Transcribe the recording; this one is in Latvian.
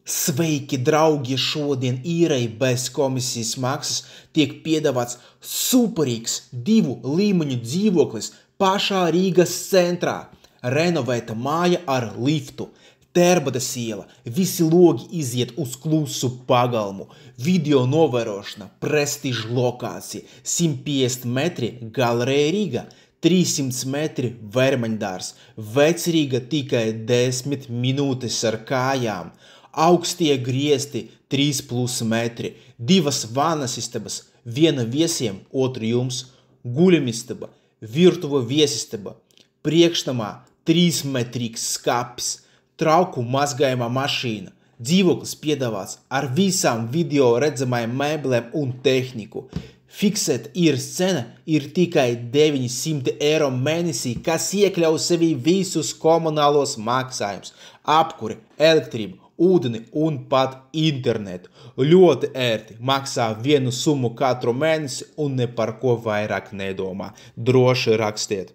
Sveiki, draugi! Šodien īrei bez komisijas maksas tiek piedāvāts superīgs 2 līmeņu dzīvoklis pašā Rīgas centrā. Renovēta māja ar liftu. Tērbadas iela, visi logi iziet uz klusu pagalmu. Video novērošana, prestiža lokācija, 150 metri Galereja Rīga, 300 metri Vermaņdārs, Vecrīga tikai 10 minūtes ar kājām. Augstie griesti 3+ metri, 2 vannas istabas, 1 viesiem, 2 jums, guļamistaba, virtuve viesistaba, priekšnamā 3-metrīgs skapis, trauku mazgājumā mašīna. Dzīvoklis piedāvāts ar visām video redzamajām mēbelēm un tehniku. Fiksēta īres cena ir tikai 900 eiro mēnesī, kas iekļauj sevī visus komunālos maksājumus, apkuri, elektrību, ūdeni un pat internetu. Ļoti ērti, maksā vienu summu katru mēnesi un ne par ko vairāk nedomā. Droši rakstiet!